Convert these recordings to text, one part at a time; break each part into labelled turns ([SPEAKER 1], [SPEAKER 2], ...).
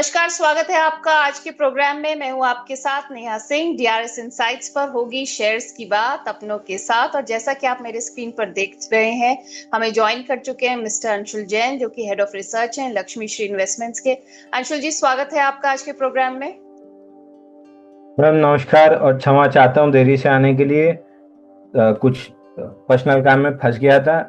[SPEAKER 1] नमस्कार, स्वागत है आपका आज के प्रोग्राम में। मैं हूं आपके साथ नेहा सिंह। डीआरएस इनसाइट्स पर होगी शेयर्स की बात अपनों के साथ। और जैसा कि आप मेरे स्क्रीन पर देख रहे हैं, हमें ज्वाइन कर चुके हैं मिस्टर अंशुल जैन, जो कि हेड ऑफ रिसर्च हैं लक्ष्मी श्री इन्वेस्टमेंट्स के। अंशुल जी, स्वागत है आपका आज के प्रोग्राम में।
[SPEAKER 2] मैम नमस्कार और क्षमा चाहता हूँ देरी से आने के लिए। कुछ पर्सनल काम में फंस गया था।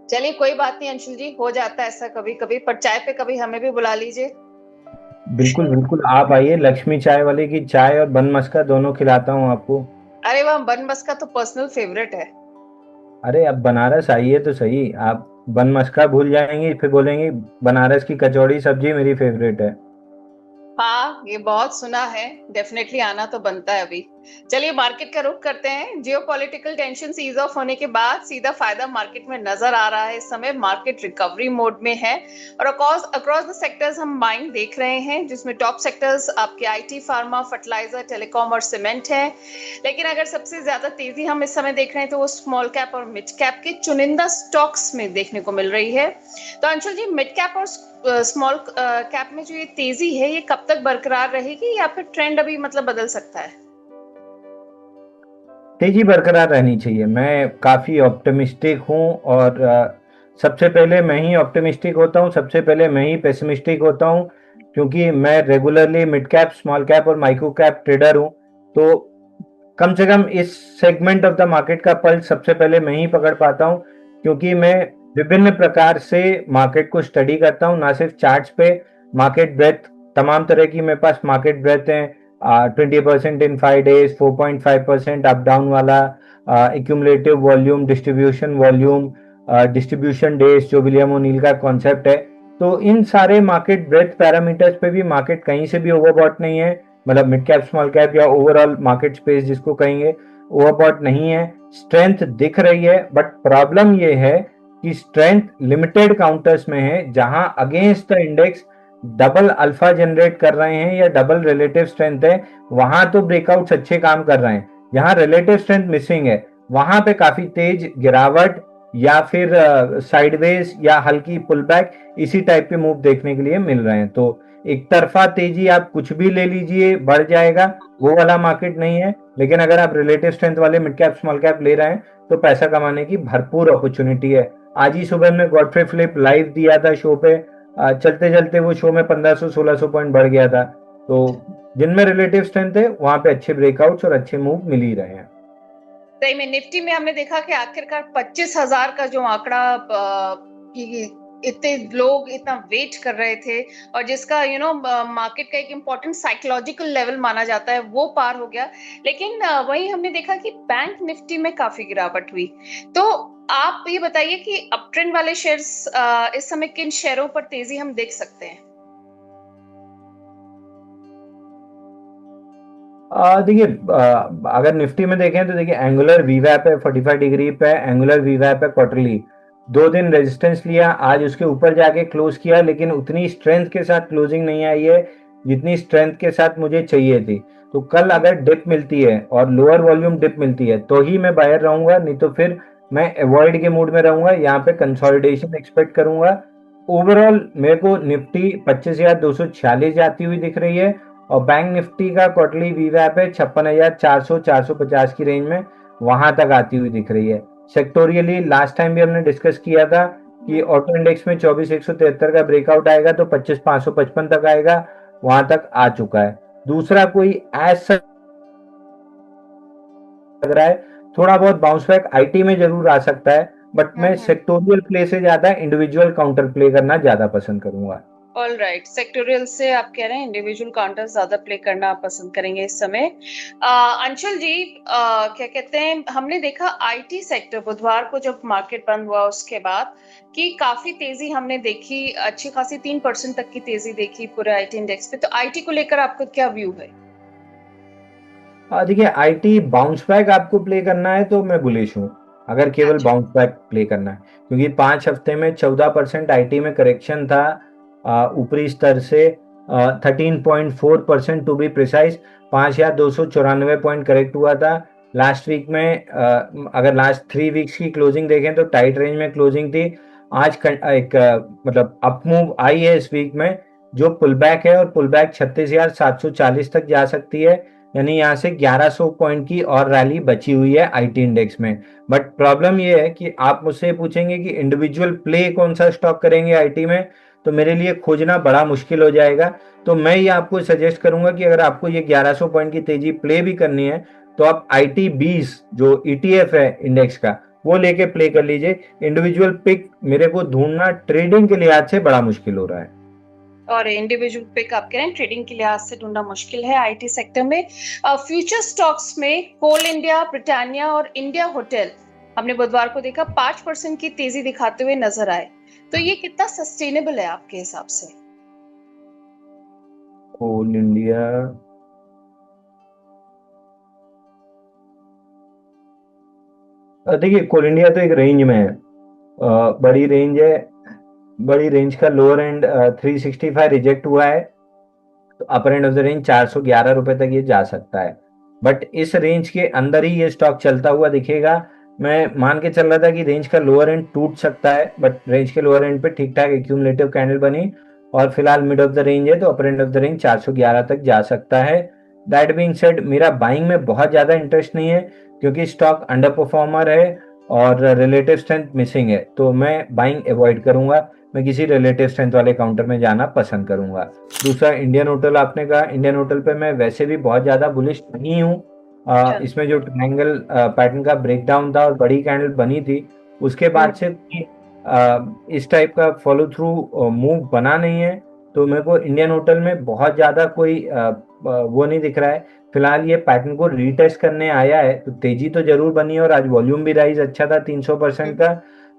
[SPEAKER 1] चलिए, कोई बात नहीं अंशुल जी, हो जाता है ऐसा कभी कभी। पर चाय पे कभी हमें भी बुला लीजिए।
[SPEAKER 2] बिल्कुल बिल्कुल, आप आइए। लक्ष्मी चाय वाले की चाय और बन मस्का दोनों खिलाता हूँ आपको।
[SPEAKER 1] अरे वाह, बन मस्का तो पर्सनल फेवरेट है।
[SPEAKER 2] अरे अब बनारस आइए तो सही। आप बन मस्का भूल जाएंगी, फिर बोलेंगी बनारस की कचौड़ी सब्जी मेरी फेवरेट है।
[SPEAKER 1] हाँ, ये बहुत सुना है। डेफिनेटली आना तो बनता है अभी। चलिए, मार्केट का रुख करते हैं। जियोपॉलिटिकल टेंशन ईज ऑफ होने के बाद सीधा फायदा मार्केट में नजर आ रहा है। इस समय मार्केट रिकवरी मोड में है और अक्रॉस अक्रॉस द सेक्टर्स हम बाइंग देख रहे हैं, जिसमें टॉप सेक्टर्स आपके आईटी, फार्मा, फर्टिलाइजर, टेलीकॉम और सीमेंट है। लेकिन अगर सबसे ज्यादा तेजी हम इस समय देख रहे हैं तो वो स्मॉल कैप और मिड कैप के चुनिंदा स्टॉक्स में देखने को मिल रही है। तो अंशुल जी, मिड कैप और स्मॉल कैप में जो ये तेजी है, ये कब तक बरकरार रहेगी या फिर ट्रेंड अभी मतलब बदल सकता है?
[SPEAKER 2] तेजी बरकरार रहनी चाहिए। मैं काफ़ी ऑप्टिमिस्टिक हूँ और सबसे पहले मैं ही ऑप्टिमिस्टिक होता हूँ, सबसे पहले मैं ही पेसिमिस्टिक होता हूँ, क्योंकि मैं regularly mid cap, small cap और माइक्रो कैप ट्रेडर हूँ। तो कम से कम इस सेगमेंट ऑफ द मार्केट का पल्स सबसे पहले मैं ही पकड़ पाता हूँ, क्योंकि मैं विभिन्न प्रकार से मार्केट को स्टडी करता हूँ, ना सिर्फ चार्ट्स पे। मार्केट ब्रेथ, तमाम तरह की मेरे पास मार्केट ब्रेथ है। 20% इन 5 days, 4.5% अप डाउन वाला, accumulative volume, distribution volume, distribution days, जो विलियम ओनील का कॉन्सेप्ट है। तो इन सारे मार्केट ब्रेथ पैरामीटर्स पे भी मार्केट कहीं से भी ओवरबॉट नहीं है। मतलब मिड कैप, स्मॉल कैप या ओवरऑल मार्केट स्पेस जिसको कहेंगे, ओवरबॉट नहीं है। स्ट्रेंथ दिख रही है, बट प्रॉब्लम ये है कि स्ट्रेंथ लिमिटेड काउंटर्स में है, जहां against the index double alpha generate कर रहे हैं या डबल रिलेटिव स्ट्रेंथ है। वहां तो ब्रेकआउट्स अच्छे काम कर रहे हैं। जहां रिलेटिव स्ट्रेंथ मिसिंग है, वहां पे काफी तेज गिरावट या फिर साइडवेज या हल्की पुलबैक, इसी टाइप के मूव देखने के लिए मिल रहे हैं। तो एक तरफा तेजी आप कुछ भी ले लीजिए, बढ़ जाएगा, वो वाला मार्केट नहीं है। लेकिन अगर आप रिलेटिव स्ट्रेंथ वाले मिड कैप, स्मॉल कैप ले रहे हैं तो पैसा कमाने की भरपूर अपॉर्चुनिटी है। आज ही सुबह में गॉडफ्रे फिलिप लाइव दिया था शो पे। चलते चलते वो शो में 1500-1600 पॉइंट बढ़ गया था। तो जिनमें रिलेटिव स्ट्रेंथ है वहां पे अच्छे ब्रेकआउट्स और अच्छे मूव मिल ही रहे हैं।
[SPEAKER 1] सही में निफ्टी में हमने देखा कि आखिरकार 25,000 का जो आंकड़ा, कि इतने लोग इतना वेट कर रहे थे और जिसका मार्केट का एक इम्पोर्टेंट साइकोलॉजिकल लेवल माना जाता है, वो पार हो गया। लेकिन वहीं हमने देखा कि बैंक निफ्टी में काफी गिरावट हुई। तो आप ये बताइए कि अप ट्रेंड वाले शेयर्स, इस समय किन शेयरों पर तेजी हम देख सकते हैं?
[SPEAKER 2] देखिए, अगर निफ्टी में देखें तो देखिए, एंगुलर वीवैप है 45 डिग्री पे। एंगुलर वीवैप है क्वार्टरली। 2 दिन रेजिस्टेंस लिया, आज उसके ऊपर जाके क्लोज किया, लेकिन उतनी स्ट्रेंथ के साथ क्लोजिंग नहीं आई है जितनी स्ट्रेंथ के साथ मुझे चाहिए थी। तो कल अगर डिप मिलती है और लोअर वॉल्यूम डिप मिलती है तो ही मैं बायर रहूंगा, नहीं तो फिर मैं अवॉइड के मूड में रहूंगा। यहाँ पे कंसोलिडेशन एक्सपेक्ट करूंगा। ओवरऑल मेरे को निफ्टी 25,246 जाती हुई दिख रही है और बैंक निफ्टी का क्वार्टरली वीवैप है 56,400-450 की रेंज में, वहां तक आती हुई दिख रही है। सेक्टोरियली लास्ट टाइम भी हमने डिस्कस किया था कि ऑटो इंडेक्स में 24,173 का ब्रेकआउट आएगा तो 25,555 तक आएगा, वहां तक आ चुका है। दूसरा कोई एज लग रहा है, थोड़ा बहुत बाउंस बैक आईटी में जरूर आ सकता है, बट मैं
[SPEAKER 1] हम्म।
[SPEAKER 2] सेक्टोरियल प्ले से ज्यादा इंडिविजुअल काउंटर प्ले करना ज्यादा पसंद करूंगा।
[SPEAKER 1] ऑल राइट, सेक्टोरियल से आप कह रहे हैं इंडिविजुअल काउंटर ज्यादा प्ले करना आप पसंद करेंगे इस समय। अंशुल जी, क्या कहते हैं, हमने देखा आईटी सेक्टर बुधवार को जब मार्केट बंद हुआ उसके बाद कि काफी तेजी हमने देखी, अच्छी खासी 3% तक की तेजी देखी पूरे आईटी इंडेक्स पे। तो आईटी को लेकर आपका क्या व्यू है?
[SPEAKER 2] देखिए, आईटी बाउंस बैक आपको प्ले करना है तो मैं बुलिश हूँ, अगर केवल
[SPEAKER 1] अच्छा।
[SPEAKER 2] बाउंस बैक प्ले करना है। क्योंकि 5 हफ्ते में 14% आईटी में करेक्शन था, ऊपरी स्तर से 13.4% to be precise. 5,294 point correct हुआ था लास्ट वीक में। अगर लास्ट 3 वीक्स की क्लोजिंग देखें तो टाइट रेंज में क्लोजिंग थी। आज एक मतलब अप मूव आई है इस वीक में, जो पुल बैक है, और पुल बैक 36,740 तक जा सकती है। यानी यहाँ से 1100 पॉइंट की और रैली बची हुई है आईटी इंडेक्स में। बट प्रॉब्लम ये है कि आप मुझसे पूछेंगे कि इंडिविजुअल प्ले कौन सा स्टॉक करेंगे आईटी में, तो मेरे लिए खोजना बड़ा मुश्किल हो जाएगा। तो मैं ये आपको सजेस्ट करूंगा कि अगर आपको ये 1100 पॉइंट की तेजी प्ले भी करनी है, तो आप आईटी 20 जो ईटीएफ है इंडेक्स का, वो लेके प्ले कर लीजिए। इंडिविजुअल पिक मेरे को ढूंढना ट्रेडिंग के लिहाज से बड़ा मुश्किल हो रहा है।
[SPEAKER 1] और इंडिविजुअल पिक आप कह रहे हैं ट्रेडिंग के लिहाज से ढूंढना मुश्किल है आईटी सेक्टर में। फ्यूचर स्टॉक्स में कोल इंडिया, ब्रिटानिया और इंडिया होटल हमने बुधवार को देखा 5% की तेजी दिखाते हुए नजर आए। तो ये कितना सस्टेनेबल है आपके हिसाब से?
[SPEAKER 2] कोल इंडिया, देखिए कोल इंडिया तो एक रेंज में है, बड़ी रेंज है। बड़ी रेंज का लोअर एंड 365 रिजेक्ट हुआ है, तो अपर एंड ऑफ द रेंज 411 रुपए तक ये जा सकता है। बट इस रेंज के अंदर ही ये स्टॉक चलता हुआ दिखेगा। मैं मान के चल रहा था कि रेंज का लोअर एंड टूट सकता है, बट रेंज के लोअर एंड पे ठीक ठाक एक्यूमुलेटिव कैंडल बनी, और फिलहाल मिड ऑफ द रेंज है, तो अपर एंड ऑफ द रेंज 411 तक जा सकता है। दैट बीइंग सेड, मेरा बाइंग में बहुत ज्यादा इंटरेस्ट नहीं है, क्योंकि स्टॉक अंडर परफॉर्मर है और रिलेटिव स्ट्रेंथ मिसिंग है, तो मैं बाइंग अवॉइड करूंगा। मैं किसी रिलेटिव स्ट्रेंथ वाले काउंटर में जाना पसंद करूंगा। दूसरा इंडियन होटल, आपने कहा इंडियन होटल पे मैं वैसे भी बहुत ज्यादा बुलिश नहीं हूँ। इसमें जो ट्रायंगल पैटर्न का ब्रेकडाउन था और बड़ी कैंडल बनी थी, उसके बाद से इस टाइप का फॉलो थ्रू मूव बना नहीं है। तो मेरे को इंडियन होटल में बहुत ज्यादा कोई वो नहीं दिख रहा है। फिलहाल ये पैटर्न को रीटेस्ट करने आया है, तो तेजी तो जरूर बनी है, और आज वॉल्यूम भी राइज अच्छा था 300% का।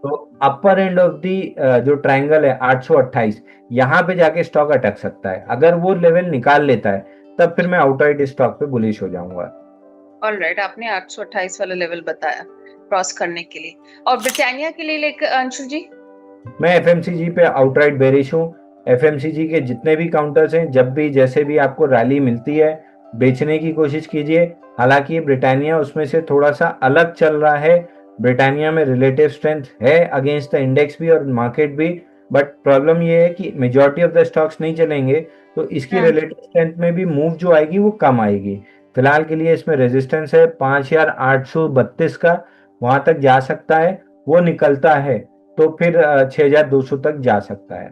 [SPEAKER 2] तो अपर एंड ऑफ दी जो ट्रायंगल है 828, यहाँ पे जाके स्टॉक अटक सकता है। अगर वो लेवल निकाल लेता है, तब फिर मैं आउटराइट स्टॉक पे बुलिश हो जाऊंगा।
[SPEAKER 1] ऑलराइट, आपने 828 वाला लेवल बताया क्रॉस करने के लिए। और ब्रिटानिया के लिए लेकर अंशुल जी?
[SPEAKER 2] मैं एफएमसीजी पे आउटराइट बेरिश हूँ। एफएमसीजी के जितने भी काउंटर्स हैं, जब भी जैसे भी आपको रैली मिलती है, बेचने की कोशिश कीजिए। हालांकि ब्रिटानिया उसमें से थोड़ा सा अलग चल रहा है। ब्रिटानिया में रिलेटिव स्ट्रेंथ है अगेंस्ट द इंडेक्स भी और मार्केट भी, बट प्रॉब्लम ये है कि मेजॉरिटी ऑफ द स्टॉक्स नहीं चलेंगे, तो इसकी रिलेटिव स्ट्रेंथ में भी मूव जो आएगी वो कम आएगी। फिलहाल के लिए इसमें रेजिस्टेंस है 5,832 का, वहां तक जा सकता है। वो निकलता है तो फिर 6,200 तक जा सकता है।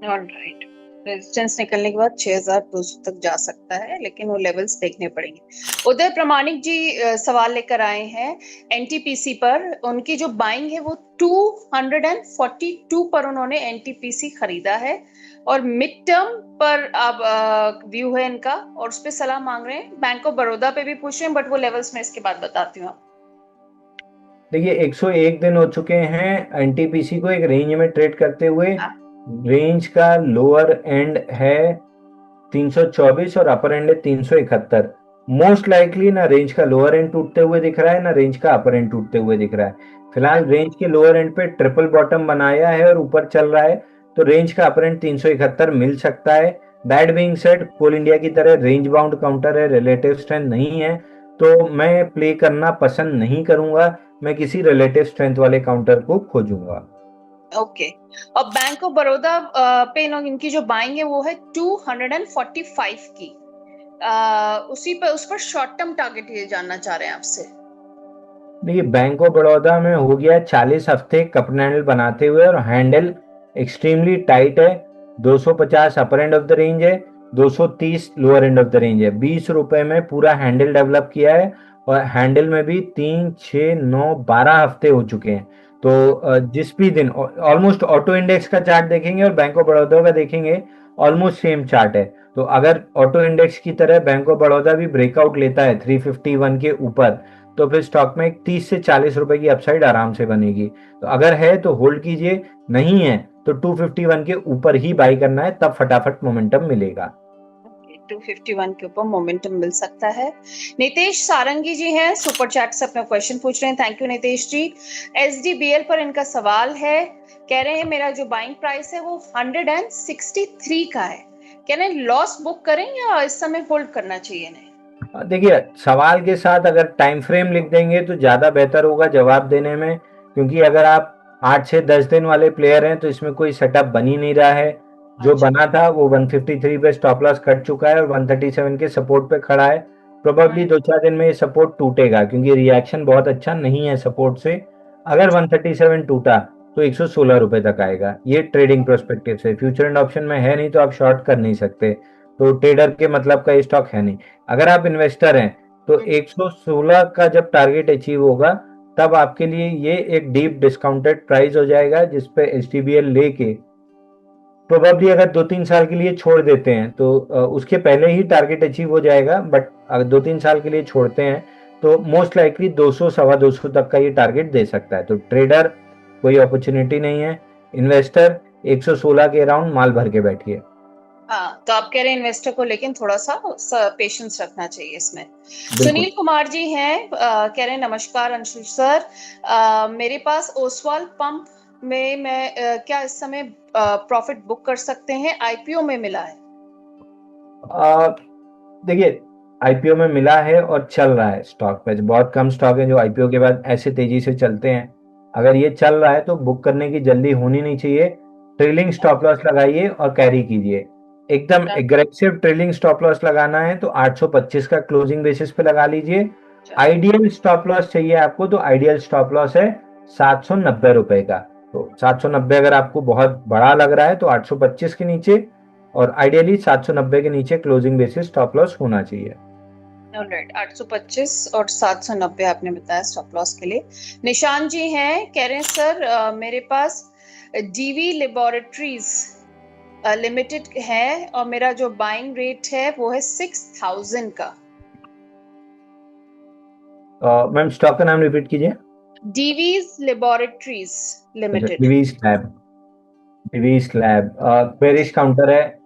[SPEAKER 1] ऑलराइट, रेजिस्टेंस निकलने के बाद 6,200 तक जा सकता है, लेकिन वो लेवल्स देखने पड़ेंगे। उदय प्रमाणिक जी सवाल लेकर आए हैं एनटीपीसी पर। उनकी जो बाइंग है वो 242 पर उन्होंने एनटीपीसी खरीदा है, और मिड टर्म पर अब व्यू है इनका, और उस पर सलाह मांग रहे हैं। बैंक ऑफ बड़ौदा पे भी पूछ रहे हैं, बट वो लेवल्स में इसके बाद बताती हूँ।
[SPEAKER 2] देखिए 101 दिन हो चुके हैं एनटीपीसी को एक रेंज में ट्रेड करते हुए। रेंज का लोअर एंड है 324 और अपर एंड है 371। मोस्ट लाइकली ना रेंज का लोअर एंड टूटते हुए दिख रहा है, ना रेंज का अपर एंड टूटते हुए दिख रहा है। फिलहाल रेंज के लोअर एंड पे ट्रिपल बॉटम बनाया है और ऊपर चल रहा है, तो रेंज का अपर एंड 371 मिल सकता है। That being said, coal India की तरह रेंज बाउंड काउंटर है, रिलेटिव स्ट्रेंथ नहीं है, तो मैं प्ले करना पसंद नहीं करूंगा। मैं किसी रिलेटिव स्ट्रेंथ वाले काउंटर को खोजूंगा।
[SPEAKER 1] ओके। और बैंक ऑफ बड़ौदा पे इनकी जो बाइंग है वो है 245 की। उसी पर उस पर शॉर्ट टर्म टारगेट ये जानना चाह रहे हैं आपसे।
[SPEAKER 2] देखिए बैंक ऑफ बड़ौदा में हो गया 40 हफ्ते कप हैंडल बनाते हुए, और हैंडल एक्सट्रीमली टाइट है। 250 अपर एंड ऑफ द रेंज है, 230 lower end of the range है। 20 रुपए में पूरा हैंडल डेवलप किया है, और हैंडल में भी 3, 6, 9, 12 हफ्ते हो चुके हैं। तो जिस भी दिन ऑलमोस्ट ऑटो इंडेक्स का चार्ट देखेंगे और बैंक ऑफ बड़ौदा का देखेंगे, ऑलमोस्ट सेम चार्ट है। तो अगर ऑटो इंडेक्स की तरह बैंक ऑफ बड़ौदा भी ब्रेकआउट लेता है 351 के ऊपर, तो फिर स्टॉक में 30 से 40 रुपए की अपसाइड आराम से बनेगी। तो अगर है तो होल्ड कीजिए, नहीं है तो 251 के ऊपर ही बाई करना है, तब फटाफट मोमेंटम मिलेगा।
[SPEAKER 1] 251 के ऊपर मोमेंटम मिल सकता है। नितेश सारंगी जी हैं, सुपर चैट से अपना क्वेश्चन पूछ रहे हैं। थैंक यू नितेश जी। एसडीबीएल पर इनका सवाल है, कह रहे हैं मेरा जो बाइंग प्राइस है वो 163 का है, कह रहे हैं लॉस बुक करें या इस समय होल्ड करना चाहिए? नहीं,
[SPEAKER 2] देखिए सवाल के साथ अगर टाइम फ्रेम लिख देंगे तो ज्यादा बेहतर होगा जवाब देने में, क्योंकि अगर आप 8 से 10 दिन वाले प्लेयर हैं, तो इसमें कोई सेटअप बन ही नहीं रहा है। जो
[SPEAKER 1] अच्छा।
[SPEAKER 2] बना था वो 153 पे स्टॉप लॉस कट चुका है और 137 के सपोर्ट पे खड़ा है। प्रोबेबली 2-4 दिन में ये सपोर्ट टूटेगा, क्योंकि रिएक्शन बहुत अच्छा नहीं है सपोर्ट से। अगर 137 टूटा तो 116 रुपए तक आएगा। ये ट्रेडिंग प्रोस्पेक्टिव से, फ्यूचर एंड ऑप्शन में है नहीं तो आप शॉर्ट कर नहीं सकते, तो ट्रेडर के मतलब का ये स्टॉक है नहीं। अगर आप इन्वेस्टर हैं तो 116 का जब टारगेट अचीव होगा तब आपके लिए ये एक डीप डिस्काउंटेड प्राइस हो जाएगा, जिसपे एचटीबीएल लेके प्रोबेबली अगर 2-3 साल के लिए छोड़ देते हैं तो उसके पहले ही टारगेट अचीव हो जाएगा। बट अगर 2-3 साल के लिए छोड़ते हैं तो मोस्ट लाइकली 200 सवा 200 तक का ये टारगेट दे सकता है। तो ट्रेडर कोई अपॉर्चुनिटी नहीं है, इन्वेस्टर 116 के अराउंड माल भर के बैठिए।
[SPEAKER 1] हाँ, तो आप कह रहे हैं इन्वेस्टर को लेकिन थोड़ा सा पेशेंस रखना चाहिए इसमें।
[SPEAKER 2] बिल्कुल।
[SPEAKER 1] सुनील कुमार जी हैं, कह रहे हैं नमस्कार अंशुल सर, मेरे पास ओसवाल पंप में मैं क्या इस समय प्रॉफिट बुक कर सकते हैं? आईपीओ में मिला है।
[SPEAKER 2] देखिए, आईपीओ में मिला है और चल रहा है स्टॉक पे। बहुत कम स्टॉक है जो आईपीओ के बाद ऐसे तेजी से चलते हैं। अगर ये चल रहा है तो बुक करने की जल्दी होनी नहीं चाहिए। ट्रेलिंग स्टॉप लॉस लगाइए और कैरी कीजिए। एकदम एग्रेसिव ट्रेलिंग स्टॉप लॉस लगाना है तो 825 का क्लोजिंग बेसिस पे लगा लीजिए। आइडियल स्टॉप लॉस चाहिए आपको तो आइडियल स्टॉप लॉस है 790 रुपए का। तो 790 अगर आपको बहुत बड़ा लग रहा है तो 825 के नीचे, और आइडियली 790 के नीचे क्लोजिंग बेसिस स्टॉप लॉस होना चाहिए।
[SPEAKER 1] ऑलराइट, 825 और 790 आपने बताया स्टॉप लॉस के लिए। निशान जी हैं, कह रहे हैं सर मेरे पास डीवी लेबोरेटरीज लिमिटेड है और मेरा जो बाइंग रेट है वो है 6000 का।
[SPEAKER 2] मैम स्टॉक का नाम रिपीट कीजिए।
[SPEAKER 1] Divi's laboratories limited.
[SPEAKER 2] Divi's lab. Divi's lab bearish counter है।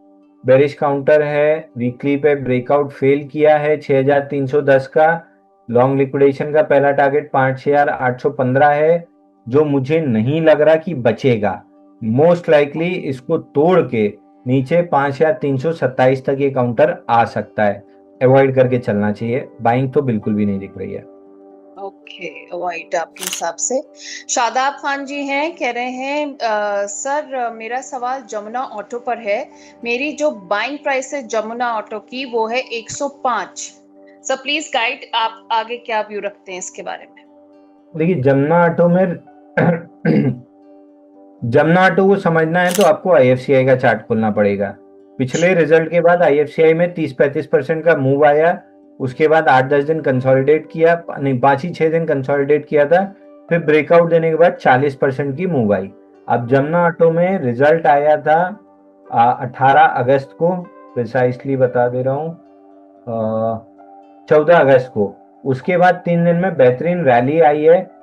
[SPEAKER 2] बेरिश काउंटर है, वीकली पे ब्रेकआउट फेल किया है 6310 का। लॉन्ग लिक्विडेशन का पहला टारगेट 5815 है, जो मुझे नहीं लग रहा कि बचेगा। मोस्ट लाइकली इसको तोड़ के नीचे 5327 तक ये काउंटर आ सकता है। अवॉइड करके चलना चाहिए, बाइंग तो बिल्कुल भी नहीं दिख रही है।
[SPEAKER 1] ओके, अवॉइड आपके हिसाब से। शादाब खान जी हैं, कह रहे हैं सर मेरा सवाल जमुना ऑटो पर है। मेरी जो बाइंग प्राइस है जमुना ऑटो की वो है 105। सर प्लीज गाइड, आप आगे क्या व्यू रखते हैं इसके बारे में?
[SPEAKER 2] देखिए, जमुना ऑटो में जमुना ऑटो को समझना है तो आपको आईएफसीआई का चार्ट खोलना पड़ेगा। पिछले रिजल्ट के बाद आईएफसीआई में 30-35% का मूव आया। उसके बाद 8-10 दिन कंसोलिडेट किया, नहीं 5 ही 6 दिन कंसोलिडेट किया था। फिर ब्रेकआउट देने के बाद 40% की मूव आई। अब जमुना ऑटो में रिजल्ट आया था 18 अगस्त को, प्रिसाइसली बता दे रहा हूँ, 14 अगस्त को। उसके बाद 3 दिन में बेहतरीन रैली आई है।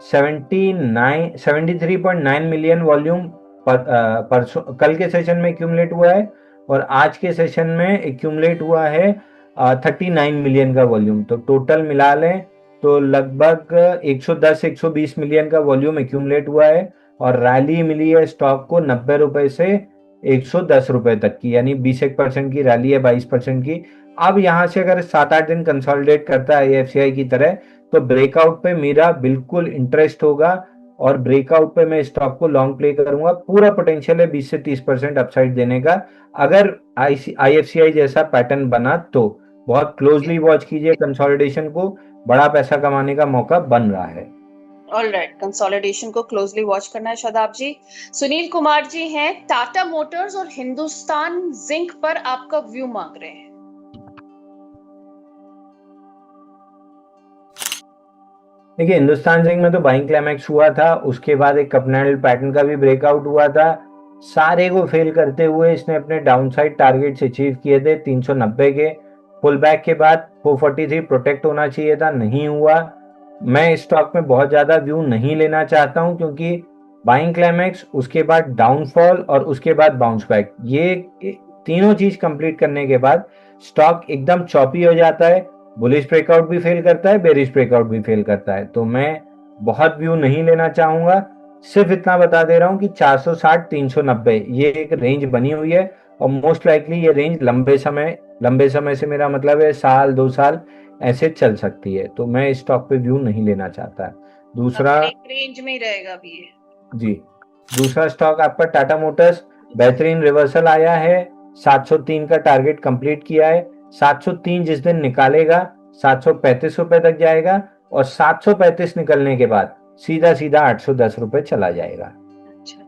[SPEAKER 2] 73.9 मिलियन वॉल्यूम परसों कल के सेशन में एक्यूमुलेट हुआ है, और आज के सेशन में एक्यूमुलेट हुआ है 39 मिलियन का वॉल्यूम। तो टोटल मिला लें तो लगभग 110-120 मिलियन का वॉल्यूम एक्यूमुलेट हुआ है, और रैली मिली है स्टॉक को 90 रुपए से 110 रुपए तक की, यानी 21% की रैली है, 22% की। अब यहां से अगर 7-8 दिन कंसोलिडेट करता है एफसीआई की तरह तो ब्रेकआउट पे मेरा बिल्कुल इंटरेस्ट होगा, और ब्रेकआउट पे मैं स्टॉक को लॉन्ग प्ले करूंगा। पूरा पोटेंशियल है 20 से 30% अपसाइड देने का, अगर आईएफसीआई जैसा पैटर्न बना तो। बहुत क्लोजली वॉच कीजिए कंसोलिडेशन को, बड़ा पैसा कमाने का मौका बन रहा है।
[SPEAKER 1] ऑलराइट, कंसोलिडेशन को क्लोजली वॉच करना है शादाब जी। सुनील कुमार जी हैं, टाटा मोटर्स और हिंदुस्तान जिंक पर आपका व्यू मांग रहे हैं।
[SPEAKER 2] देखिए, हिंदुस्तान जिंक में तो बाइंग क्लाइमैक्स हुआ था, उसके बाद एक कपनैडल पैटर्न का भी ब्रेकआउट हुआ था। सारे को फेल करते हुए इसने अपने डाउनसाइड टारगेट्स अचीव किए थे 390 के। पुल बैक के बाद 443 प्रोटेक्ट होना चाहिए था, नहीं हुआ। मैं इस स्टॉक में बहुत ज्यादा व्यू नहीं लेना चाहता हूं, क्योंकि बाइंग क्लाइमैक्स, उसके बाद डाउनफॉल और उसके बाद बाउंस बैक, ये तीनों चीज कंप्लीट करने के बाद स्टॉक एकदम चॉपी हो जाता है। बुलिश ब्रेकआउट भी फेल करता है, बेरिश ब्रेकआउट भी फेल करता है। तो मैं बहुत व्यू नहीं लेना चाहूंगा। सिर्फ इतना बता दे रहा हूं कि 460-390 ये एक रेंज बनी हुई है, और मोस्ट लाइकली ये रेंज लंबे समय से मेरा मतलब है 1-2 साल ऐसे चल सकती है। तो मैं इस स्टॉक पे व्यू नहीं लेना चाहता। दूसरा,
[SPEAKER 1] एक रेंज में ही रहेगा अभी ये।
[SPEAKER 2] जी। दूसरा स्टॉक आपका टाटा मोटर्स, बेहतरीन रिवर्सल आया है, 703 का टारगेट कंप्लीट किया है। 703 जिस दिन निकालेगा 735 रुपए तक जाएगा, और 735 निकलने के बाद सीधा सीधा 810 रुपए चला जाएगा।
[SPEAKER 1] अच्छा,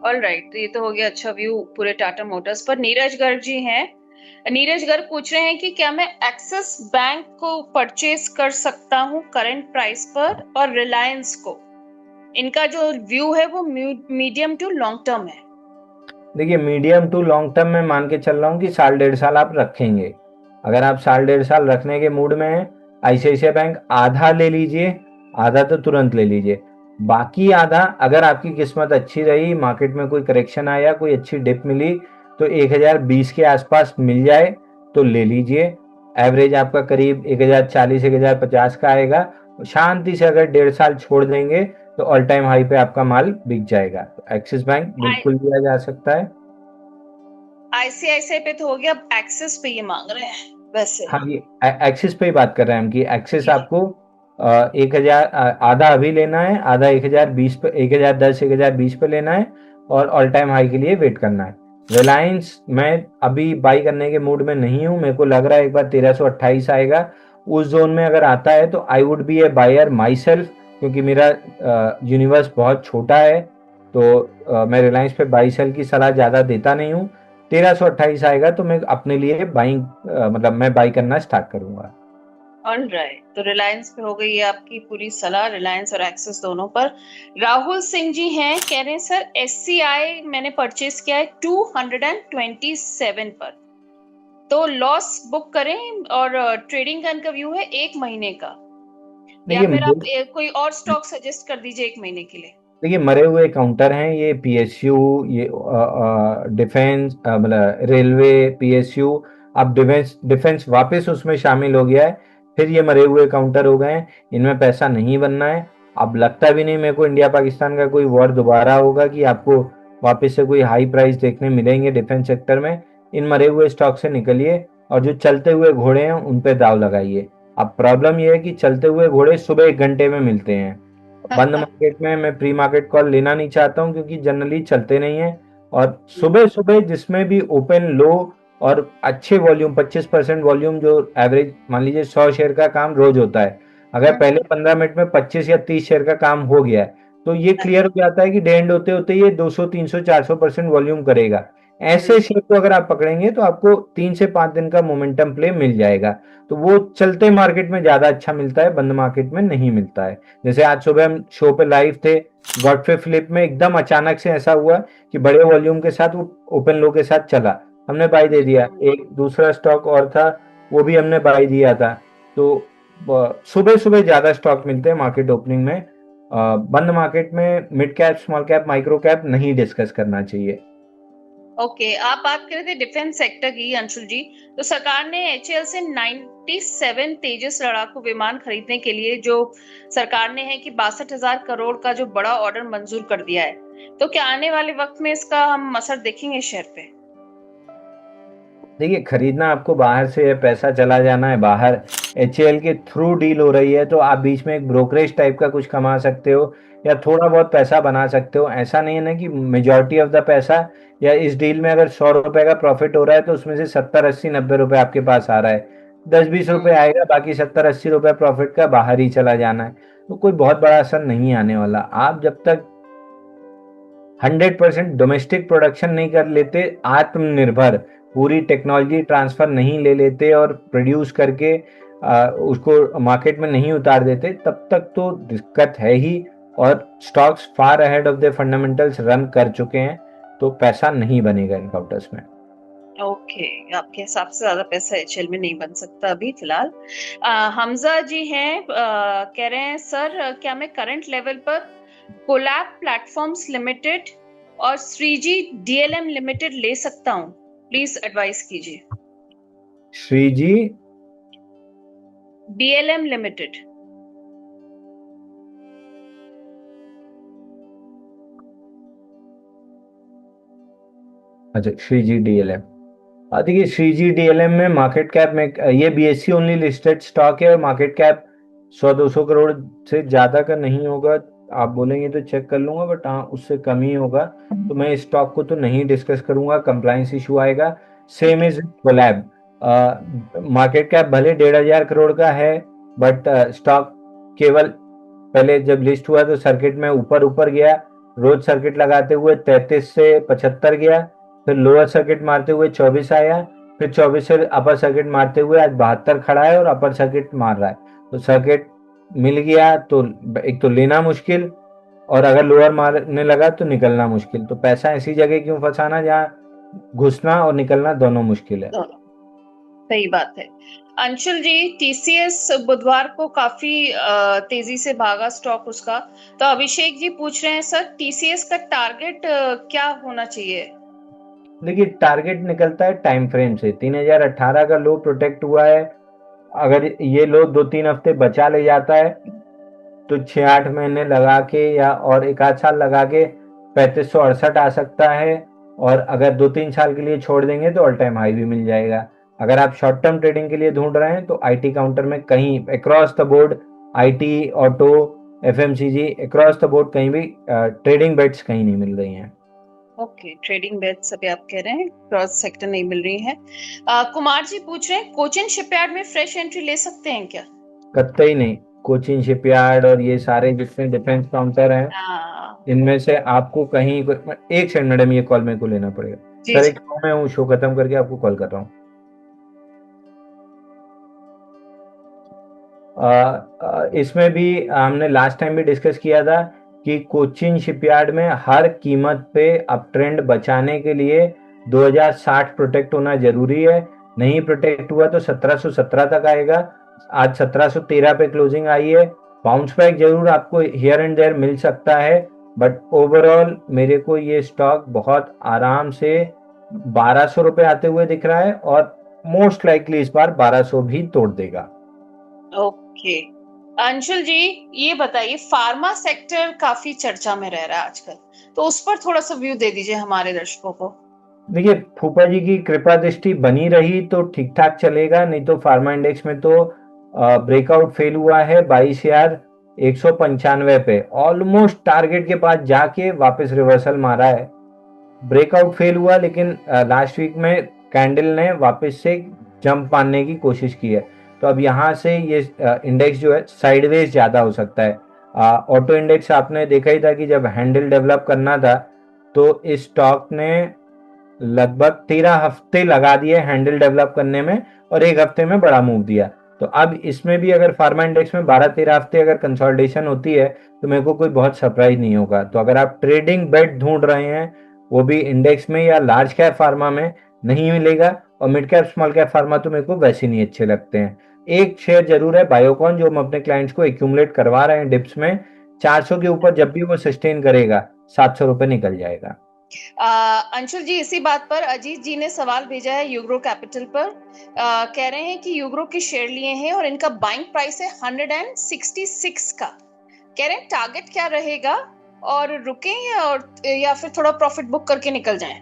[SPEAKER 1] ऑल राइट, तो ये तो हो गया अच्छा व्यू पूरे टाटा मोटर्स पर। नीरज गर्ग जी हैं, नीरज गर्ग पूछ रहे हैं कि क्या मैं एक्सिस बैंक को परचेज कर सकता हूँ करंट प्राइस पर, और रिलायंस को? इनका जो व्यू है वो मीडियम टू लॉन्ग टर्म है।
[SPEAKER 2] देखिए, मीडियम टू लॉन्ग टर्म में मान के चल रहा हूँ कि साल डेढ़ साल आप रखेंगे। अगर आप साल डेढ़ साल रखने के मूड में हैं, आईसीआईसीआई बैंक आधा ले लीजिए, आधा तो तुरंत ले लीजिए। बाकी आधा अगर आपकी किस्मत अच्छी रही, मार्केट में कोई करेक्शन आया, कोई अच्छी डिप मिली, तो 1020 के आसपास मिल जाए तो ले लीजिए। एवरेज आपका करीब 1040 1050 का आएगा। शांति से अगर डेढ़ साल छोड़ देंगे तो ऑल टाइम हाई पे आपका माल बिक जाएगा। एक्सिस बैंक बिल्कुल लिया जा सकता है।
[SPEAKER 1] आईसीआईसीआई पे तो हो गया, एक्सिस पे ये मांग रहे हैं वैसे।
[SPEAKER 2] हाँ जी, एक्सिस पे ही बात कर रहे हैं हम कि एक्सिस
[SPEAKER 1] जी।
[SPEAKER 2] आपको 1000 आधा अभी लेना है, आधा 1020 पे, 1010 1020 पे लेना है, और ऑल टाइम हाई के लिए वेट करना है। रिलायंस मैं अभी बाई करने के मूड में नहीं हूं। मेरे को लग रहा है एक बार 1328 आएगा, उस जोन में अगर आता है तो I would be a buyer myself, क्योंकि मेरा यूनिवर्स बहुत छोटा है। तो मैं रिलायंस पे बाई सेल की सलाह ज्यादा देता नहीं हूँ। 1328 आएगा तो मैं अपने लिए बाइंग, मतलब मैं बाई करना स्टार्ट करूंगा।
[SPEAKER 1] ऑल राइट, तो रिलायंस पे हो गई है आपकी पूरी सलाह, रिलायंस और एक्सिस दोनों पर। राहुल सिंह जी हैं, कह रहे हैं सर एससीआई मैंने परचेज किया है 227 पर, तो लॉस बुक करें, और ट्रेडिंग का इनका व्यू है 1 महीने का, या
[SPEAKER 2] देखिए
[SPEAKER 1] फिर आप कोई और स्टॉक सजेस्ट कर दीजिए 1 महीने के लिए।
[SPEAKER 2] देखिए, मरे हुए काउंटर हैं ये, पीएसयू, ये डिफेंस, मतलब रेलवे, पीएसयू। अब डिफेंस डिफेंस वापस उसमें शामिल हो गया है, फिर ये मरे हुए काउंटर हो गए हैं। इनमें पैसा नहीं बनना है। अब लगता भी नहीं मेरे को इंडिया पाकिस्तान का कोई वॉर दोबारा होगा कि आपको वापस से कोई हाई प्राइस देखने मिलेंगे डिफेंस सेक्टर में। इन मरे हुए स्टॉक से निकलिए और जो चलते हुए घोड़े हैं उन पे दाव लगाइए। अब प्रॉब्लम यह है कि चलते हुए घोड़े सुबह 1 घंटे में मिलते हैं। बंद मार्केट में मैं प्री मार्केट कॉल लेना नहीं चाहता हूं, क्योंकि जनरली चलते नहीं है। और सुबह सुबह जिसमें भी ओपन लो और अच्छे वॉल्यूम, 25% वॉल्यूम, जो एवरेज मान लीजिए 100 शेयर का काम रोज होता है, अगर पहले 15 मिनट में 25 या 30 शेयर का काम हो गया है तो ये क्लियर हो जाता है कि डे एंड होते होते ये 200 300 400% वॉल्यूम करेगा। ऐसे शेयर को अगर आप पकड़ेंगे तो आपको 3 से 5 दिन का मोमेंटम प्ले मिल जाएगा। तो वो चलते मार्केट में ज्यादा अच्छा मिलता है, बंद मार्केट में नहीं मिलता है। जैसे आज सुबह हम शो पे लाइव थे, गॉडफ्रे फिलिप में एकदम अचानक से ऐसा हुआ कि बड़े वॉल्यूम के साथ वो ओपन लो के साथ चला, हमने बाई दे दिया। एक दूसरा स्टॉक और था, वो भी हमने बाई दिया था। तो सुबह सुबह ज्यादा स्टॉक मिलते हैं मार्केट ओपनिंग में। बंद मार्केट में mid cap, small cap, micro cap नहीं डिस्कस करना चाहिए।
[SPEAKER 1] ओके, आप बात कर रहे थे डिफेंस सेक्टर की अंशुल जी, तो सरकार ने एचएएल से 97 तेजस लड़ाकू विमान खरीदने के लिए जो सरकार ने है कि 62,000 करोड़ का जो बड़ा ऑर्डर मंजूर कर दिया है, तो क्या आने वाले वक्त में इसका हम असर देखेंगे शेयर पे?
[SPEAKER 2] देखिए, खरीदना आपको बाहर से है, पैसा चला जाना है बाहर। एचएएल के थ्रू डील हो रही है तो आप बीच में एक ब्रोकरेज टाइप का कुछ कमा सकते हो, या थोड़ा बहुत पैसा बना सकते हो। ऐसा नहीं है ना कि मेजोरिटी ऑफ द पैसा, या इस डील में अगर 100 रुपए का प्रॉफिट हो रहा है तो उसमें से 70 80 90 रुपए आपके पास आ रहा है, 10 20 रुपए आएगा, बाकी 70 80 रुपए प्रॉफिट का बाहर ही चला जाना है। तो कोई बहुत बड़ा असर नहीं आने वाला। आप जब तक 100% डोमेस्टिक प्रोडक्शन नहीं कर लेते, आत्मनिर्भर, पूरी टेक्नोलॉजी ट्रांसफर नहीं ले लेते और प्रोड्यूस करके उसको मार्केट में नहीं उतार देते, तब तक तो दिक्कत है ही। और stocks far ahead of the fundamentals run कर चुके हैं, तो पैसा नहीं बनेगा इन काउंटर्स में।
[SPEAKER 1] ओके, आपके हिसाब से ज्यादा पैसा एचएल में नहीं बन सकता अभी फिलहाल। हमजा जी हैं, कह रहे हैं सर क्या मैं करंट लेवल पर कोलैब प्लेटफॉर्म्स लिमिटेड और 3G डीएलएम लिमिटेड ले सकता हूँ? प्लीज एडवाइस कीजिए।
[SPEAKER 2] Shreeji
[SPEAKER 1] DLM limited.
[SPEAKER 2] अच्छा, श्रीजी डीएलएम। देखिए, श्रीजी डीएलएम में मार्केट कैप में, ये बीएससी ओनली लिस्टेड स्टॉक है और मार्केट कैप 100 200 करोड़ से ज्यादा का नहीं होगा। आप बोलेंगे तो चेक कर लूंगा, बट हाँ उससे कम ही होगा। तो मैं इस स्टॉक को तो नहीं डिस्कस करूंगा, कंप्लाइंस इशू आएगा।
[SPEAKER 1] ठीक
[SPEAKER 2] सेम
[SPEAKER 1] है।
[SPEAKER 2] Is collab. मार्केट कैप भले 1,500 करोड़ का है, बट स्टॉक केवल पहले जब लिस्ट हुआ तो सर्किट में ऊपर ऊपर गया, रोज सर्किट लगाते हुए 33 से 75 गया, फिर लोअर सर्किट मारते हुए 24 आया, फिर 24 से अपर सर्किट मारते हुए आज 72 खड़ा है और अपर सर्किट मार रहा है। तो सर्किट मिल गया तो एक तो लेना मुश्किल, और अगर लोअर मारने लगा तो निकलना मुश्किल। तो पैसा ऐसी जगह क्यों फंसाना जहाँ घुसना और निकलना दोनों मुश्किल है।
[SPEAKER 1] दोनों। सही बात है। अंशुल जी, टीसीएस बुधवार को काफी तेजी से भागा स्टॉक उसका। तो अभिषेक जी पूछ रहे हैं सर, टीसीएस का टारगेट क्या होना चाहिए?
[SPEAKER 2] देखिए, टारगेट निकलता है टाइम फ्रेम से। 3,018 का लो प्रोटेक्ट हुआ है। अगर ये लो 2-3 हफ्ते बचा ले जाता है तो 6-8 महीने लगा के या और एक आध साल लगा के 3568 आ सकता है। और अगर 2-3 साल के लिए छोड़ देंगे तो ऑल टाइम हाई भी मिल जाएगा। अगर आप शॉर्ट टर्म ट्रेडिंग के लिए ढूंढ रहे हैं तो आईटी काउंटर में कहीं across the board, IT, auto, FMCG, across the board कहीं भी ट्रेडिंग बेट्स कहीं नहीं मिल रही हैं।
[SPEAKER 1] ओके, ट्रेडिंग बेट्स अभी आप कह रहे हैं क्रॉस सेक्टर नहीं मिल रही है। कुमार जी पूछ रहे हैं, कोचिन शिपयार्ड में फ्रेश एंट्री ले सकते हैं क्या?
[SPEAKER 2] कतई नहीं। कोचिन शिपयार्ड और ये सारे जितने डिफेंस काउंटर हैं,
[SPEAKER 1] हाँ।
[SPEAKER 2] इनमें से आपको कहीं एक सेकंड मैडम, ये कॉल मेरे को लेना पड़ेगा।
[SPEAKER 1] जी
[SPEAKER 2] सर
[SPEAKER 1] जी।
[SPEAKER 2] एक शो में हूँ, शो खत्म करके आपको कॉल कर रहा हूँ। इसमें भी हमने लास्ट टाइम भी डिस्कस किया था कि कोचिन शिपयार्ड में हर कीमत पे अप ट्रेंड बचाने के लिए 2060 प्रोटेक्ट होना जरूरी है। नहीं प्रोटेक्ट हुआ तो 1717 तक आएगा। आज 1713 पे क्लोजिंग आई है। बाउंस बैक जरूर आपको हियर एंड देयर मिल सकता है, बट ओवरऑल मेरे को ये स्टॉक बहुत आराम से 1200 रुपए आते हुए दिख रहा है, और मोस्ट लाइकली इस बार 1200 भी तोड़ देगा।
[SPEAKER 1] ओके। अंशुल जी, ये बताइए, फार्मा सेक्टर काफी चर्चा में रह रहा है आजकल, तो उस पर थोड़ा सा व्यू दे दीजिए हमारे दर्शकों को।
[SPEAKER 2] देखिए, फूफा जी की कृपा दृष्टि बनी रही तो ठीक ठाक चलेगा, नहीं तो फार्मा इंडेक्स में तो ब्रेकआउट फेल हुआ है 22,195 पे। ऑलमोस्ट टारगेट के पास जाके वापस रिवर्सल मारा है। ब्रेकआउट फेल हुआ, लेकिन लास्ट वीक में कैंडल ने वापस से जंप मारने की कोशिश की है। तो अब यहाँ से ये इंडेक्स जो है साइडवेज ज्यादा हो सकता है। ऑटो इंडेक्स आपने देखा ही था कि जब हैंडल डेवलप करना था तो इस स्टॉक ने लगभग 13 हफ्ते लगा दिए हैंडल डेवलप करने में, और एक हफ्ते में बड़ा मूव दिया। तो अब इसमें भी अगर फार्मा इंडेक्स में 12-13 हफ्ते अगर कंसोलिडेशन होती है तो मेरे को कोई बहुत सरप्राइज नहीं होगा। तो अगर आप ट्रेडिंग बेट ढूंढ रहे हैं, वो भी इंडेक्स में या लार्ज कैप फार्मा में, नहीं मिलेगा। और mid cap small cap pharma तो मेरे को वैसे नहीं अच्छे लगते हैं। एक शेयर जरूर है बायोकॉन, जो हम अपने क्लाइंट्स को एक्यूमुलेट करवा रहे हैं डिप्स में। 400 के ऊपर जब भी वो सस्टेन करेगा 700 रुपए निकल जाएगा।
[SPEAKER 1] अंशुल जी, इसी बात पर अजीत जी ने सवाल भेजा है यूग्रो कैपिटल पर। कह रहे हैं कि यूग्रो के शेयर लिए हैं और इनका बाइंग प्राइस है 166 का। कह रहे हैं टारगेट क्या रहेगा, और रुकें या फिर थोड़ा प्रॉफिट बुक करके निकल जाएं?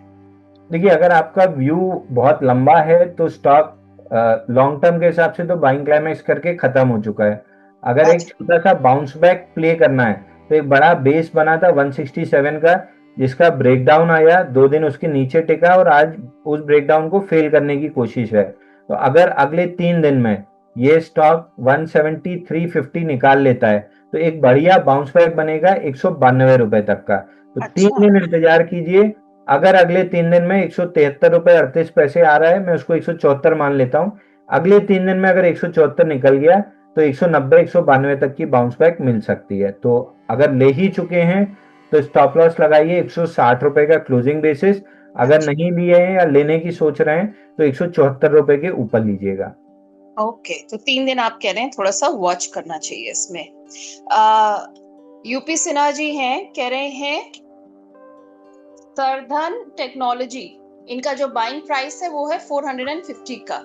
[SPEAKER 2] देखिए, अगर आपका व्यू बहुत लंबा है तो स्टॉक लॉन्ग टर्म के हिसाब से तो बाइंग क्लाइमेक्स करके खत्म हो चुका है। अगर एक
[SPEAKER 1] अच्छा।
[SPEAKER 2] छोटा सा बाउंस बैक प्ले करना है तो एक बड़ा बेस बना था 167 का, जिसका ब्रेकडाउन आया, 2 दिन उसके नीचे टिका और आज उस ब्रेकडाउन को फेल करने की कोशिश है। तो अगर अगले 3 दिन में ये स्टॉक 173.50 निकाल लेता है तो एक बढ़िया बाउंस बैक बनेगा 192 रुपए तक का। तो तीन
[SPEAKER 1] अच्छा।
[SPEAKER 2] दिन इंतजार कीजिए। अगर अगले 3 दिन में 173 रुपए 38 पैसे आ रहा है, मैं उसको 174 मान लेता हूँ। अगले 3 दिन में अगर 174 निकल गया तो 190-192 तक की बाउंस बैक मिल सकती है। तो अगर ले ही चुके हैं तो स्टॉप लॉस लगाइए 160 रुपए का क्लोजिंग बेसिस। अगर
[SPEAKER 1] अच्छा।
[SPEAKER 2] नहीं लिए हैं या लेने की सोच रहे हैं तो 174 रुपए के ऊपर लीजिएगा।
[SPEAKER 1] ओके, तो 3 दिन आप कह रहे हैं थोड़ा सा वॉच करना चाहिए इसमें। यूपी सिन्हा जी हैं, कह रहे हैं सरधन टेक्नोलॉजी, इनका जो बाइंग प्राइस है वो है 450 का।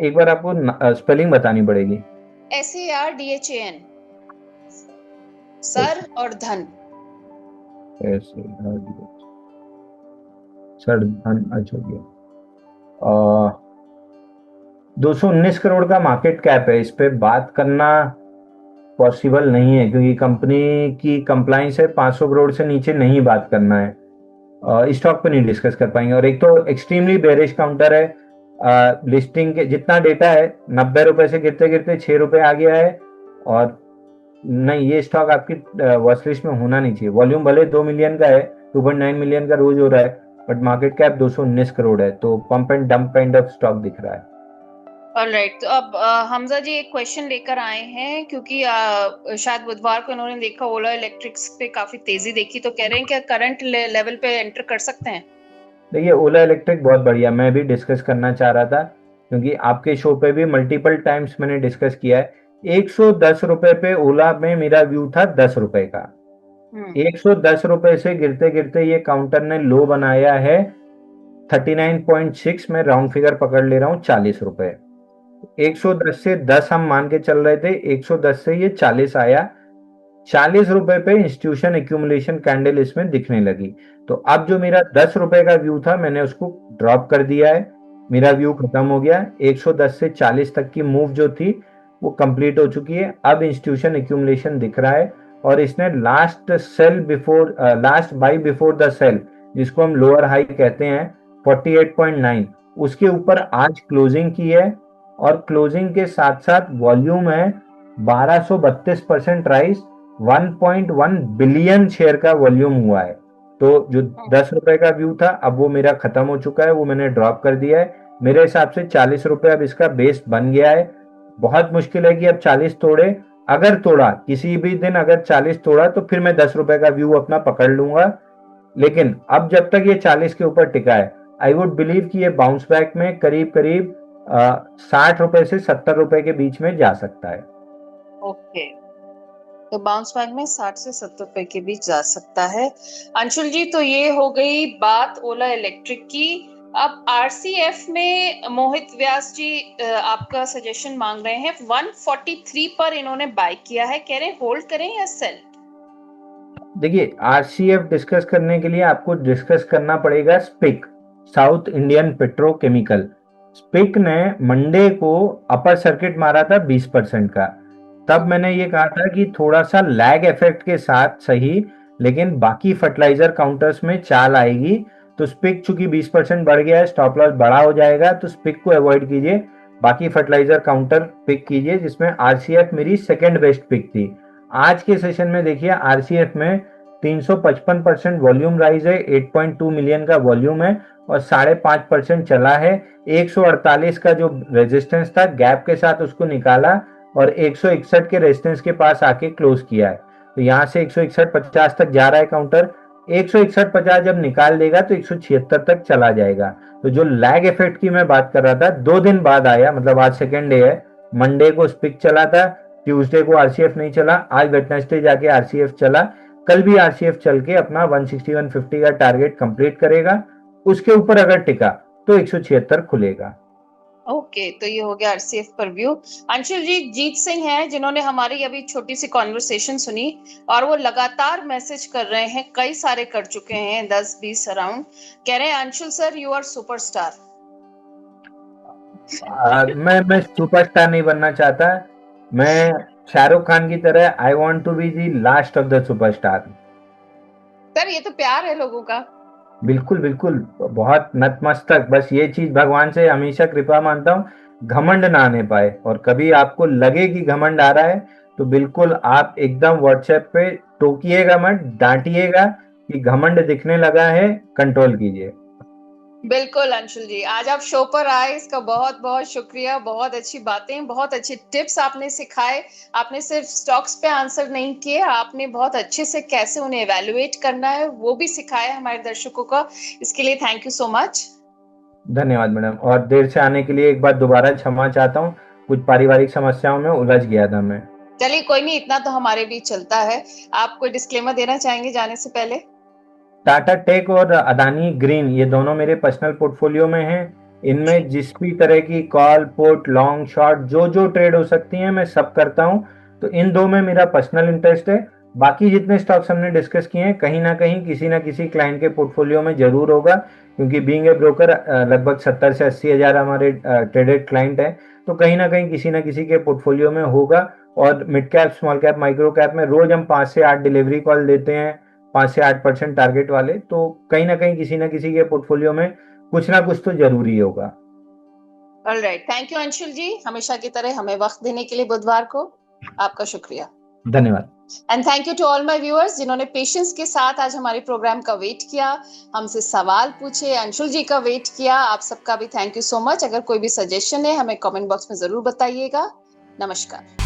[SPEAKER 2] एक बार आपको स्पेलिंग बतानी पड़ेगी।
[SPEAKER 1] SARDHAN, सर और धन।
[SPEAKER 2] ऐसे सर धन, अच्छा गया। 219 करोड़ का मार्केट कैप है, इस पे बात करना पॉसिबल नहीं है, क्योंकि कंपनी की कंप्लाइंस है 500 करोड़ से नीचे नहीं बात करना है, स्टॉक पे नहीं डिस्कस कर पाएंगे। और एक तो एक्सट्रीमली बेरिश काउंटर है, लिस्टिंग के जितना डेटा है 90 रुपए से गिरते गिरते 6 रुपए आ गया है। और नहीं, ये स्टॉक आपकी वॉच लिस्ट में होना नहीं चाहिए। वॉल्यूम भले 2 मिलियन का है, 2.9 मिलियन का रोज हो रहा है, बट मार्केट कैप 219 करोड़ है, तो pump and dump kind of stock दिख रहा है।
[SPEAKER 1] ऑलराइट, तो अब हमजा जी एक क्वेश्चन लेकर आए हैं, क्योंकि शायद बुधवार को इन्होंने देखा ओला इलेक्ट्रिक्स पे काफी तेजी देखी, तो कह रहे हैं क्या करंट लेवल पे एंटर कर सकते हैं?
[SPEAKER 2] देखिए, ओला इलेक्ट्रिक बहुत बढ़िया, मैं भी डिस्कस करना चाह रहा था, क्योंकि आपके शो पे भी मल्टीपल टाइम्स मैंने डिस्कस किया है। 110 रुपए पे ओला में मेरा व्यू था 10 रुपए का। 110 रुपए से गिरते गिरते ये काउंटर ने लो बनाया है 39.6 में, राउंड फिगर पकड़ ले रहा हूँ 40 रुपए। 110 से 10 हम मान के चल रहे थे, 110 से ये 40 आया, 40 रुपए पे इंस्टीट्यूशन एक्यूमुलेशन कैंडल इसमें दिखने लगी। तो अब जो मेरा 10 रुपए का व्यू था, मैंने उसको ड्रॉप कर दिया है, मेरा व्यू खत्म हो गया। 110 से 40 तक की मूव जो थी वो कंप्लीट हो चुकी है। अब इंस्टीट्यूशन एक्यूमुलेशन दिख रहा है, और इसने last buy before the sale, जिसको हम लोअर हाई कहते हैं 48.9, उसके ऊपर आज क्लोजिंग की है। और क्लोजिंग के साथ साथ वॉल्यूम है 1232% राइज, 1.1 बिलियन शेयर का वॉल्यूम हुआ है। तो जो 10 रुपए का व्यू था, अब वो मेरा खत्म हो चुका है, वो मैंने ड्रॉप कर दिया है। मेरे हिसाब से 40 रुपए अब इसका बेस बन गया है। बहुत मुश्किल है कि अब 40 तोड़े। अगर तोड़ा, किसी भी दिन अगर 40 तोड़ा, तो फिर मैं 10 रुपए का व्यू अपना पकड़ लूंगा। लेकिन अब जब तक ये 40 के ऊपर टिका है, आई वुड बिलीव कि ये बाउंस बैक में करीब करीब 60 रुपए से 70 रुपए के बीच में जा सकता है।
[SPEAKER 1] ओके, तो बाउंस बैक में 60 से 70 रुपए के बीच जा सकता है। अंशुल जी, तो ये हो गई बात ओला इलेक्ट्रिक की। अब आरसीएफ में मोहित व्यास जी आपका सजेशन मांग रहे हैं। 143 पर इन्होंने बाय किया है, कह रहे हैं होल्ड करें या सेल?
[SPEAKER 2] देखिए, आरसीएफ डिस्कस करने के लिए आपको डिस्कस करना पड़ेगा SPIC, South Indian petrochemical. SPIC ने मंडे को अपर सर्किट मारा था 20% का। तब मैंने ये कहा था कि थोड़ा सा लैग इफेक्ट के साथ सही, लेकिन बाकी फर्टिलाइजर काउंटर्स में चाल आएगी। तो स्पिक चूंकि 20% बढ़ गया है, स्टॉप लॉस बड़ा हो जाएगा, तो स्पिक को अवॉइड कीजिए, बाकी फर्टिलाइजर काउंटर पिक कीजिए, जिसमें आरसीएफ मेरी सेकेंड बेस्ट पिक थी। आज के सेशन में देखिए, आरसीएफ में 355% वॉल्यूम राइज है, 8.2 मिलियन का वॉल्यूम है, और 5.5% चला है। 148 का जो रेजिस्टेंस था, गैप के साथ उसको निकाला, और 161 के रेजिस्टेंस के पास आके क्लोज किया है। तो यहाँ से 161.50 तक जा रहा है काउंटर। 161.50 जब निकाल देगा तो 176 तक चला जाएगा। तो जो लैग इफेक्ट की मैं बात कर रहा था, 2 दिन बाद आया, मतलब आज सेकेंड डे है। मंडे को स्पिक चला था, ट्यूसडे को आरसीएफ नहीं चला, आज वेडनेसडे जाके आरसीएफ चला। कल भी आरसीएफ चल के अपना 160 150 का टारगेट कंप्लीट करेगा। उसके ऊपर अगर टिका तो 176 खुलेगा।
[SPEAKER 1] ओके, तो ये हो गया आरसीएफ पर व्यू। अंशुल जी, जीत सिंह हैं जिन्होंने हमारी अभी छोटी सी कॉन्वर्सेशन सुनी, और वो लगातार मैसेज कर रहे हैं, कई सारे कर चुके हैं, 10-20 अराउंड। कह रहे हैं Anshul sir, you are superstar.
[SPEAKER 2] मैं सुपरस्टार नहीं बनना चाहता। मैं शाहरुख खान की तरह I want to be the last of the superstar.
[SPEAKER 1] सर, ये तो प्यार है लोगों का।
[SPEAKER 2] बिल्कुल बिल्कुल, बहुत नतमस्तक, बस ये चीज भगवान से हमेशा कृपा मानता हूँ, घमंड ना आने पाए। और कभी आपको लगे कि घमंड आ रहा है, तो बिल्कुल आप एकदम व्हाट्सएप पे टोकिएगा मत, डांटिएगा कि घमंड दिखने लगा है, कंट्रोल कीजिए।
[SPEAKER 1] बिल्कुल अंशुल जी, आज आप शो पर आए, इसका बहुत बहुत शुक्रिया। बहुत अच्छी बातें, बहुत अच्छे टिप्स आपने सिखाए। आपने सिर्फ स्टॉक्स पे आंसर नहीं किए, आपने बहुत अच्छे से कैसे उन्हें एवेलुएट करना है वो भी सिखाया हमारे दर्शकों को। इसके लिए थैंक यू सो मच।
[SPEAKER 2] धन्यवाद मैडम, और देर से आने के लिए एक बार दोबारा क्षमा चाहता हूँ, कुछ पारिवारिक समस्याओं में उलझ गया था मैं।
[SPEAKER 1] चलिए, कोई नहीं, इतना तो हमारे बीच चलता है। आप कोई डिस्क्लेमर देना चाहेंगे जाने से पहले?
[SPEAKER 2] टाटा टेक और अदानी ग्रीन, ये दोनों मेरे पर्सनल पोर्टफोलियो में हैं। इनमें जिस भी तरह की कॉल पुट लॉन्ग शॉर्ट जो जो ट्रेड हो सकती है, मैं सब करता हूं। तो इन दो में मेरा पर्सनल इंटरेस्ट है। बाकी जितने स्टॉक्स हमने डिस्कस किए हैं, कहीं ना कहीं किसी ना किसी क्लाइंट के पोर्टफोलियो में जरूर होगा, क्योंकि बीइंग ए ब्रोकर लगभग 70 से 80 हजार हमारे ट्रेडेड क्लाइंट हैं, तो कहीं ना कहीं किसी ना किसी के पोर्टफोलियो में होगा। और mid cap, small cap, micro cap में रोज हम 5 से 8 डिलीवरी कॉल देते हैं, 5 से 8% टारगेट वाले। तो कहीं ना कहीं किसी ना किसी के पोर्टफोलियो में कुछ ना कुछ तो जरूरी होगा।
[SPEAKER 1] ऑलराइट, थैंक यू अंशुल जी, हमेशा की तरह हमें वक्त देने के लिए बुधवार को। आपका शुक्रिया।
[SPEAKER 2] धन्यवाद।
[SPEAKER 1] And thank you to all my viewers जिन्होंने पेशेंस के साथ आज हमारे प्रोग्राम का वेट किया, हमसे सवाल पूछे, अंशुल जी का वेट किया। आप सबका भी थैंक यू सो मच। अगर कोई भी सजेशन है हमें कमेंट बॉक्स में जरूर बताइएगा। नमस्कार।